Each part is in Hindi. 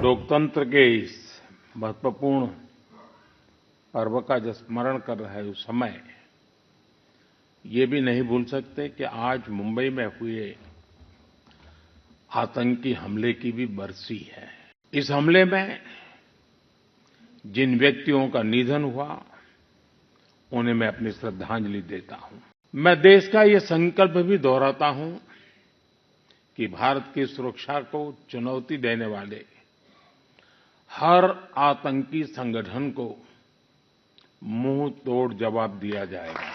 लोकतंत्र के इस महत्वपूर्ण पर्व का जब स्मरण कर रहे उस समय ये भी नहीं भूल सकते कि आज मुंबई में हुए आतंकी हमले की भी बरसी है। इस हमले में जिन व्यक्तियों का निधन हुआ उन्हें मैं अपनी श्रद्धांजलि देता हूं। मैं देश का ये संकल्प भी दोहराता हूं कि भारत की सुरक्षा को चुनौती देने वाले हर आतंकी संगठन को मुंह तोड़ जवाब दिया जाएगा।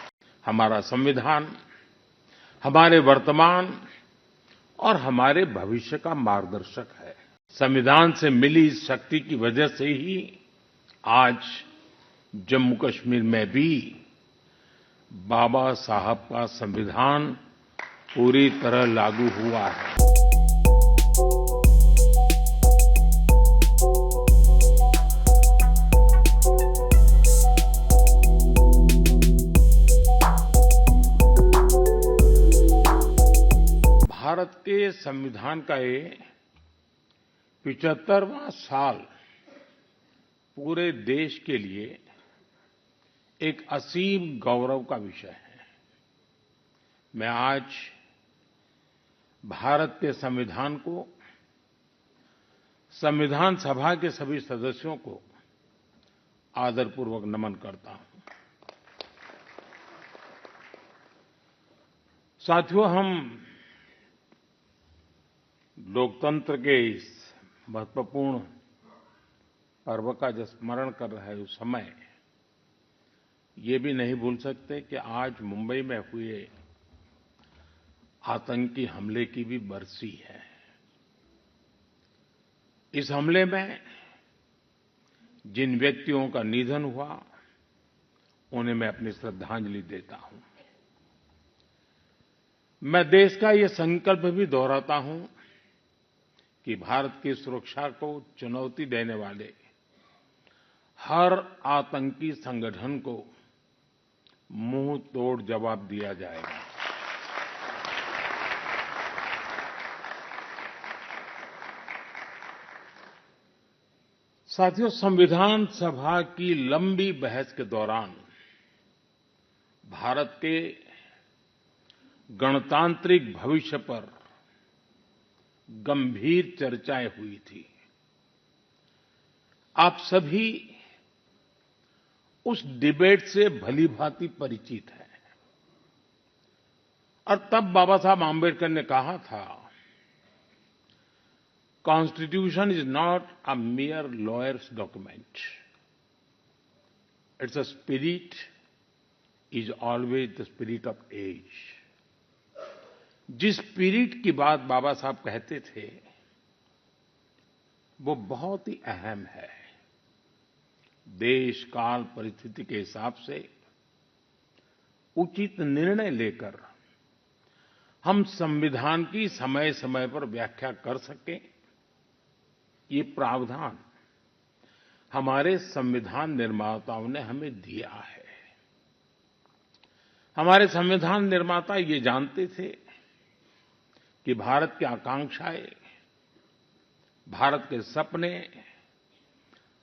हमारा संविधान हमारे वर्तमान और हमारे भविष्य का मार्गदर्शक है। संविधान से मिली इस शक्ति की वजह से ही आज जम्मू कश्मीर में भी बाबा साहब का संविधान पूरी तरह लागू हुआ है। भारत के संविधान का ये 75वां साल पूरे देश के लिए एक असीम गौरव का विषय है। मैं आज भारत के संविधान को, संविधान सभा के सभी सदस्यों को आदरपूर्वक नमन करता हूं। साथियों, हम लोकतंत्र के इस महत्वपूर्ण पर्व का जब स्मरण कर रहे उस समय ये भी नहीं भूल सकते कि आज मुंबई में हुए आतंकी हमले की भी बरसी है। इस हमले में जिन व्यक्तियों का निधन हुआ उन्हें मैं अपनी श्रद्धांजलि देता हूं। मैं देश का ये संकल्प भी दोहराता हूं कि भारत की सुरक्षा को चुनौती देने वाले हर आतंकी संगठन को मुंह तोड़ जवाब दिया जाएगा। साथियों, संविधान सभा की लंबी बहस के दौरान भारत के गणतांत्रिक भविष्य पर गंभीर चर्चाएं हुई थी। आप सभी उस डिबेट से भलीभांति परिचित हैं और तब बाबा साहब आम्बेडकर ने कहा था, constitution is not a mere lawyer's document. Its spirit is always the spirit of age. जिस स्पिरिट की बात बाबा साहब कहते थे वो बहुत ही अहम है। देश काल परिस्थिति के हिसाब से उचित निर्णय लेकर हम संविधान की समय समय पर व्याख्या कर सकें, ये प्रावधान हमारे संविधान निर्माताओं ने हमें दिया है। हमारे संविधान निर्माता ये जानते थे कि भारत की आकांक्षाएं, भारत के सपने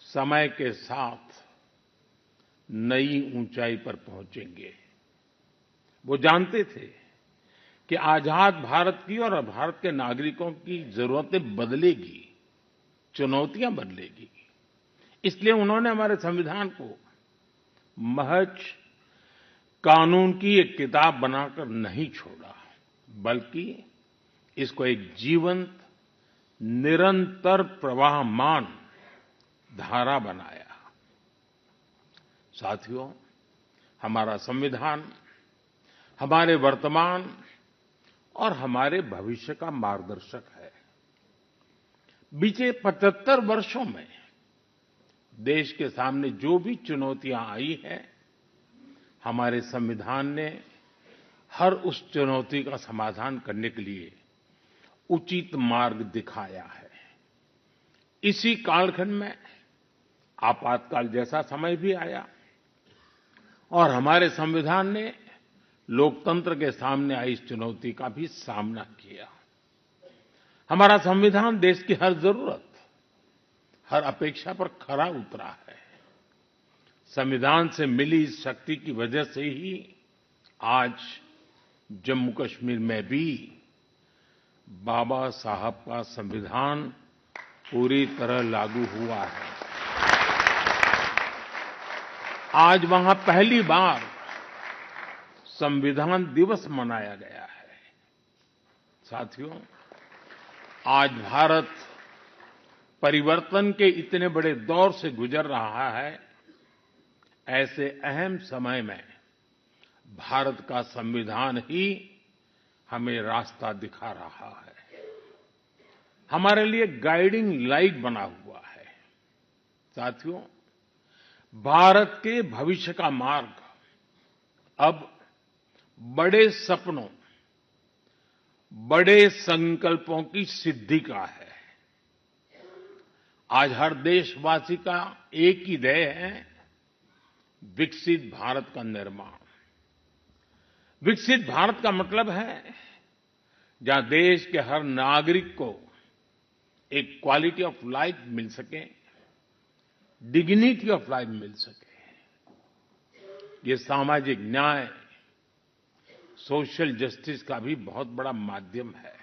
समय के साथ नई ऊंचाई पर पहुंचेंगे। वो जानते थे कि आजाद भारत की और भारत के नागरिकों की जरूरतें बदलेगी, चुनौतियां बदलेगी। इसलिए उन्होंने हमारे संविधान को महज कानून की एक किताब बनाकर नहीं छोड़ा, बल्कि इसको एक जीवंत, निरंतर प्रवाहमान धारा बनाया। साथियों, हमारा संविधान हमारे वर्तमान और हमारे भविष्य का मार्गदर्शक है। बीते 75 वर्षों में देश के सामने जो भी चुनौतियां आई हैं, हमारे संविधान ने हर उस चुनौती का समाधान करने के लिए उचित मार्ग दिखाया है। इसी कालखंड में आपातकाल जैसा समय भी आया और हमारे संविधान ने लोकतंत्र के सामने आई इस चुनौती का भी सामना किया। हमारा संविधान देश की हर जरूरत, हर अपेक्षा पर खरा उतरा है। संविधान से मिली इस शक्ति की वजह से ही आज जम्मू कश्मीर में भी बाबा साहब का संविधान पूरी तरह लागू हुआ है। आज वहां पहली बार संविधान दिवस मनाया गया है। साथियों, आज भारत परिवर्तन के इतने बड़े दौर से गुजर रहा है। ऐसे अहम समय में भारत का संविधान ही हमें रास्ता दिखा रहा है, हमारे लिए गाइडिंग लाइट बना हुआ है। साथियों, भारत के भविष्य का मार्ग अब बड़े सपनों, बड़े संकल्पों की सिद्धि का है। आज हर देशवासी का एक ही ध्येय है, विकसित भारत का निर्माण। विकसित भारत का मतलब है जहां देश के हर नागरिक को एक क्वालिटी ऑफ लाइफ मिल सके, डिग्निटी ऑफ लाइफ मिल सके। ये सामाजिक न्याय, सोशल जस्टिस का भी बहुत बड़ा माध्यम है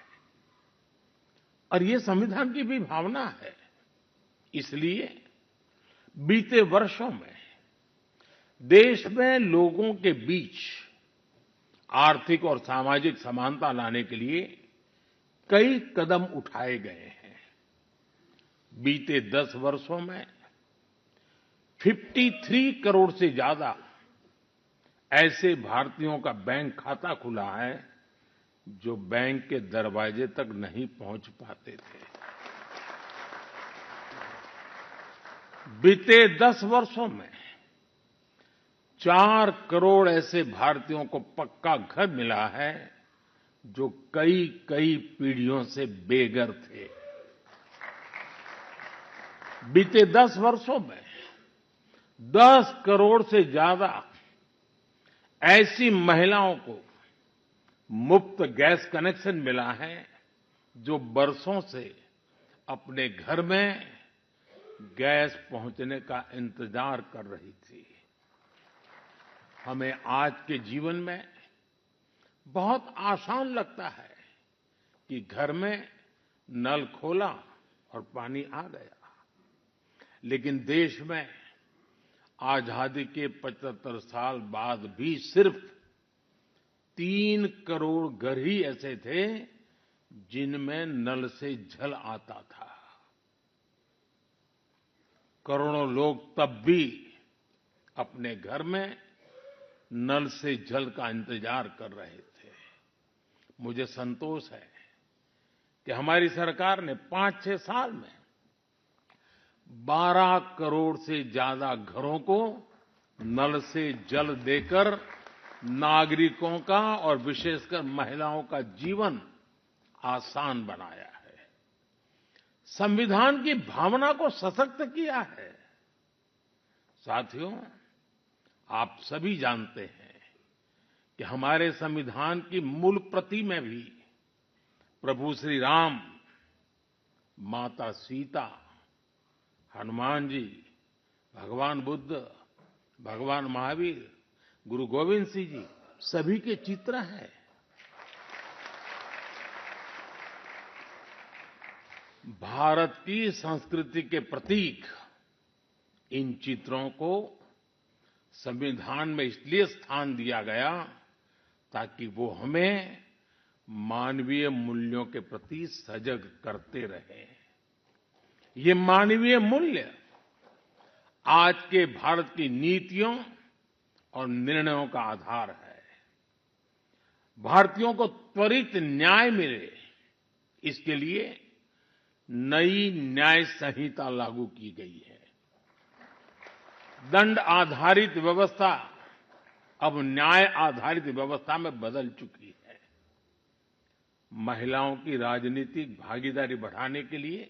और ये संविधान की भी भावना है। इसलिए बीते वर्षों में देश में लोगों के बीच आर्थिक और सामाजिक समानता लाने के लिए कई कदम उठाए गए हैं। बीते 10 वर्षों में 53 करोड़ से ज्यादा ऐसे भारतीयों का बैंक खाता खुला है जो बैंक के दरवाजे तक नहीं पहुंच पाते थे। बीते 10 वर्षों में 4 करोड़ ऐसे भारतीयों को पक्का घर मिला है जो कई कई पीढ़ियों से बेघर थे। बीते 10 वर्षों में 10 करोड़ से ज्यादा ऐसी महिलाओं को मुफ्त गैस कनेक्शन मिला है जो बरसों से अपने घर में गैस पहुंचने का इंतजार कर रही थी। हमें आज के जीवन में बहुत आसान लगता है कि घर में नल खोला और पानी आ गया, लेकिन देश में आजादी के 75 साल बाद भी सिर्फ 3 करोड़ घर ही ऐसे थे जिनमें नल से जल आता था। करोड़ों लोग तब भी अपने घर में नल से जल का इंतजार कर रहे थे। मुझे संतोष है कि हमारी सरकार ने 5-6 साल में 12 करोड़ से ज्यादा घरों को नल से जल देकर नागरिकों का और विशेषकर महिलाओं का जीवन आसान बनाया है। संविधान की भावना को सशक्त किया है। साथियों, आप सभी जानते हैं कि हमारे संविधान की मूल प्रति में भी प्रभु श्री राम, माता सीता, हनुमान जी, भगवान बुद्ध, भगवान महावीर, गुरु गोविंद सिंह जी सभी के चित्र हैं। भारत की संस्कृति के प्रतीक इन चित्रों को संविधान में इसलिए स्थान दिया गया ताकि वो हमें मानवीय मूल्यों के प्रति सजग करते रहे। ये मानवीय मूल्य आज के भारत की नीतियों और निर्णयों का आधार है। भारतीयों को त्वरित न्याय मिले, इसके लिए नई न्याय संहिता लागू की गई है। दंड आधारित व्यवस्था अब न्याय आधारित व्यवस्था में बदल चुकी है। महिलाओं की राजनीतिक भागीदारी बढ़ाने के लिए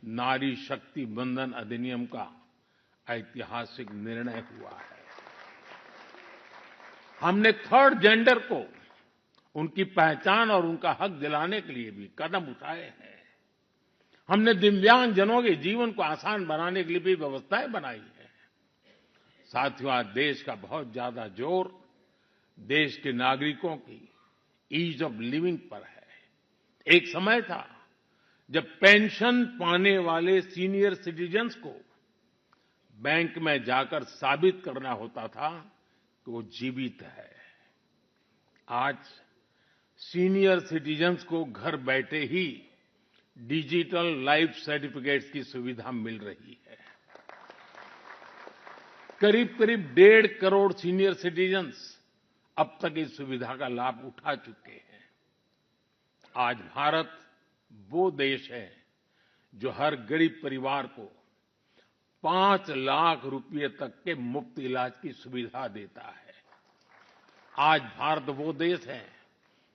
नारी शक्ति बंधन अधिनियम का ऐतिहासिक निर्णय हुआ है। हमने थर्ड जेंडर को उनकी पहचान और उनका हक दिलाने के लिए भी कदम उठाए हैं। हमने दिव्यांगजनों के जीवन को आसान बनाने के लिए भी व्यवस्थाएं बनाई है। साथियों, आज देश का बहुत ज्यादा जोर देश के नागरिकों की ईज ऑफ लिविंग पर है। एक समय था जब पेंशन पाने वाले सीनियर सिटीजन्स को बैंक में जाकर साबित करना होता था कि वो जीवित है। आज सीनियर सिटीजन्स को घर बैठे ही डिजिटल लाइफ सर्टिफिकेट्स की सुविधा मिल रही है। करीब-करीब 1.5 करोड़ सीनियर सिटीजन्स अब तक इस सुविधा का लाभ उठा चुके हैं। आज भारत वो देश है जो हर गरीब परिवार को 5 लाख रुपए तक के मुफ्त इलाज की सुविधा देता है। आज भारत वो देश है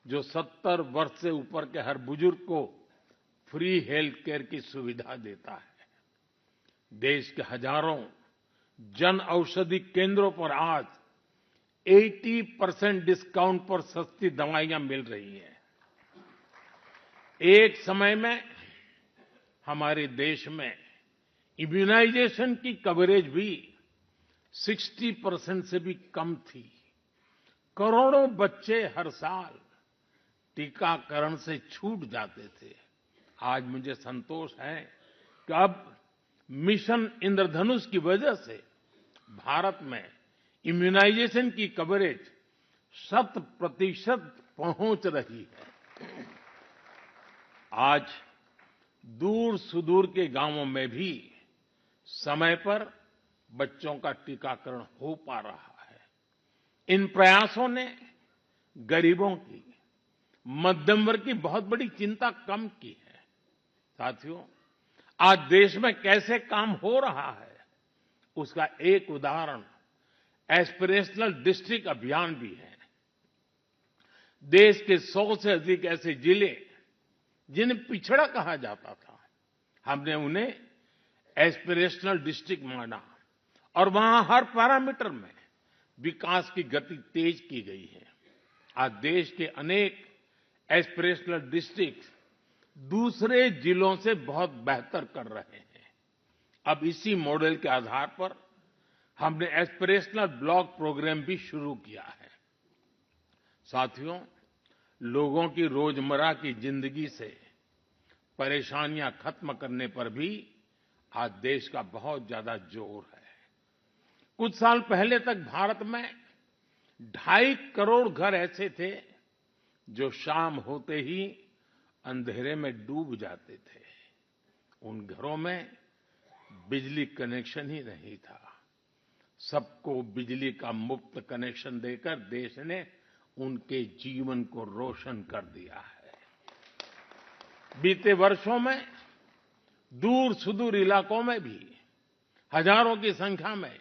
जो 70 वर्ष से ऊपर के हर बुजुर्ग को फ्री हेल्थ केयर की सुविधा देता है। देश के हजारों जन औषधि केंद्रों पर आज 80% डिस्काउंट पर सस्ती दवाइयां मिल रही हैं। एक समय में हमारे देश में इम्यूनाइजेशन की कवरेज भी 60% से भी कम थी। करोड़ों बच्चे हर साल टीकाकरण से छूट जाते थे। आज मुझे संतोष है कि अब मिशन इंद्रधनुष की वजह से भारत में इम्यूनाइजेशन की कवरेज 100% पहुंच रही है। आज दूर सुदूर के गांवों में भी समय पर बच्चों का टीकाकरण हो पा रहा है। इन प्रयासों ने गरीबों की, मध्यम वर्ग की बहुत बड़ी चिंता कम की है। साथियों, आज देश में कैसे काम हो रहा है उसका एक उदाहरण एस्पिरेशनल डिस्ट्रिक्ट अभियान भी है। देश के 100 से अधिक ऐसे जिले जिन्हें पिछड़ा कहा जाता था, हमने उन्हें एस्पिरेशनल डिस्ट्रिक्ट माना और वहां हर पैरामीटर में विकास की गति तेज की गई है। आज देश के अनेक एस्पिरेशनल डिस्ट्रिक्ट दूसरे जिलों से बहुत बेहतर कर रहे हैं। अब इसी मॉडल के आधार पर हमने एस्पिरेशनल ब्लॉक प्रोग्राम भी शुरू किया है। साथियों, लोगों की रोजमर्रा की जिंदगी से परेशानियां खत्म करने पर भी आज देश का बहुत ज्यादा जोर है। कुछ साल पहले तक भारत में 2.5 करोड़ घर ऐसे थे जो शाम होते ही अंधेरे में डूब जाते थे। उन घरों में बिजली कनेक्शन ही नहीं था। सबको बिजली का मुफ्त कनेक्शन देकर देश ने उनके जीवन को रोशन कर दिया है। बीते वर्षों में दूर सुदूर इलाकों में भी हजारों की संख्या में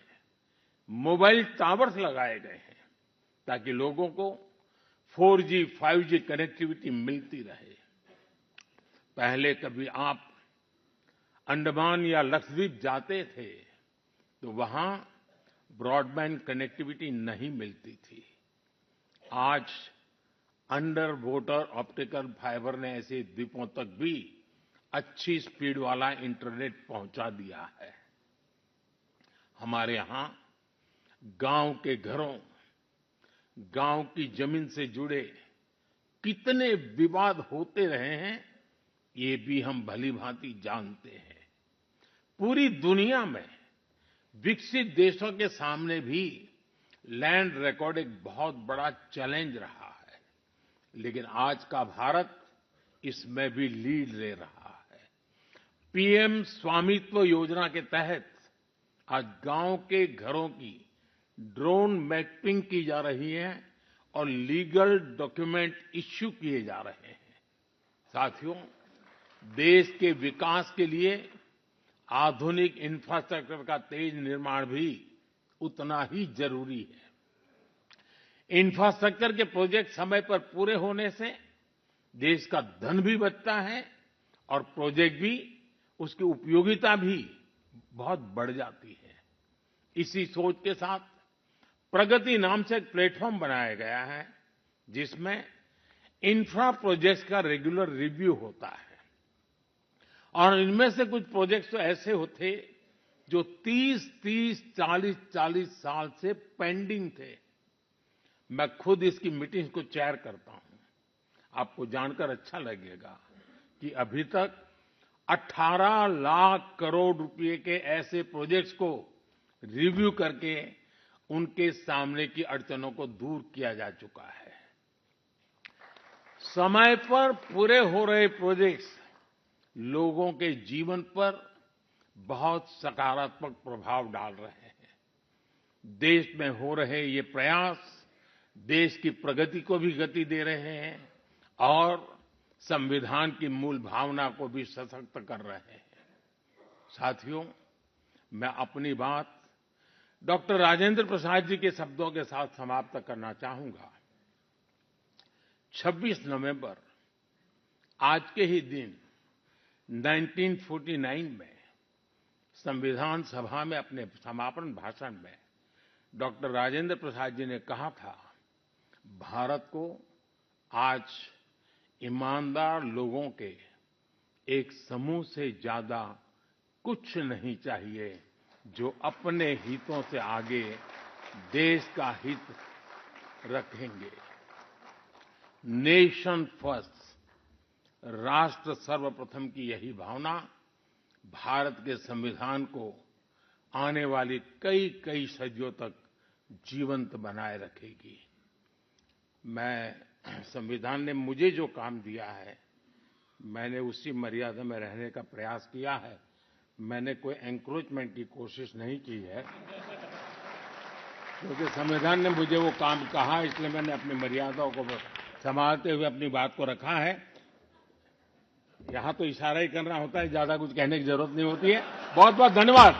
मोबाइल टावर्स लगाए गए हैं ताकि लोगों को 4G, 5G कनेक्टिविटी मिलती रहे। पहले कभी आप अंडमान या लक्षद्वीप जाते थे तो वहां ब्रॉडबैंड कनेक्टिविटी नहीं मिलती थी। आज अंडर वाटर ऑप्टिकल फाइबर ने ऐसे द्वीपों तक भी अच्छी स्पीड वाला इंटरनेट पहुंचा दिया है। हमारे यहां गांव के घरों, गांव की जमीन से जुड़े कितने विवाद होते रहे हैं, ये भी हम भली-भांति जानते हैं। पूरी दुनिया में विकसित देशों के सामने भी लैंड रिकॉर्ड एक बहुत बड़ा चैलेंज रहा है, लेकिन आज का भारत इसमें भी लीड ले रहा है। पीएम स्वामित्व योजना के तहत आज गांव के घरों की ड्रोन मैपिंग की जा रही है और लीगल डॉक्यूमेंट इश्यू किए जा रहे हैं। साथियों, देश के विकास के लिए आधुनिक इंफ्रास्ट्रक्चर का तेज निर्माण भी उतना ही जरूरी है। इंफ्रास्ट्रक्चर के प्रोजेक्ट समय पर पूरे होने से देश का धन भी बचता है और प्रोजेक्ट भी, उसकी उपयोगिता भी बहुत बढ़ जाती है। इसी सोच के साथ प्रगति नाम से एक प्लेटफॉर्म बनाया गया है जिसमें इंफ्रा प्रोजेक्ट्स का रेगुलर रिव्यू होता है और इनमें से कुछ प्रोजेक्ट्स तो ऐसे होते जो 30-30, 40-40 साल से पेंडिंग थे। मैं खुद इसकी मीटिंग्स को चेयर करता हूं। आपको जानकर अच्छा लगेगा कि अभी तक 18 लाख करोड़ रुपए के ऐसे प्रोजेक्ट्स को रिव्यू करके उनके सामने की अड़चनों को दूर किया जा चुका है। समय पर पूरे हो रहे प्रोजेक्ट्स लोगों के जीवन पर बहुत सकारात्मक प्रभाव डाल रहे हैं। देश में हो रहे ये प्रयास देश की प्रगति को भी गति दे रहे हैं और संविधान की मूल भावना को भी सशक्त कर रहे हैं। साथियों, मैं अपनी बात डॉक्टर राजेंद्र प्रसाद जी के शब्दों के साथ समाप्त करना चाहूंगा। 26 नवंबर आज के ही दिन 1949 में संविधान सभा में अपने समापन भाषण में डॉक्टर राजेंद्र प्रसाद जी ने कहा था, भारत को आज ईमानदार लोगों के एक समूह से ज्यादा कुछ नहीं चाहिए जो अपने हितों से आगे देश का हित रखेंगे। नेशन फर्स्ट, राष्ट्र सर्वप्रथम की यही भावना भारत के संविधान को आने वाली कई सदियों तक जीवंत बनाए रखेगी। संविधान ने मुझे जो काम दिया है, मैंने उसी मर्यादा में रहने का प्रयास किया है। मैंने कोई एनक्रोचमेंट की कोशिश नहीं की है, क्योंकि संविधान ने मुझे वो काम कहा, इसलिए मैंने अपनी मर्यादाओं को संभालते हुए अपनी बात को रखा है। यहाँ तो इशारा ही करना होता है, ज्यादा कुछ कहने की जरूरत नहीं होती है। बहुत बहुत धन्यवाद।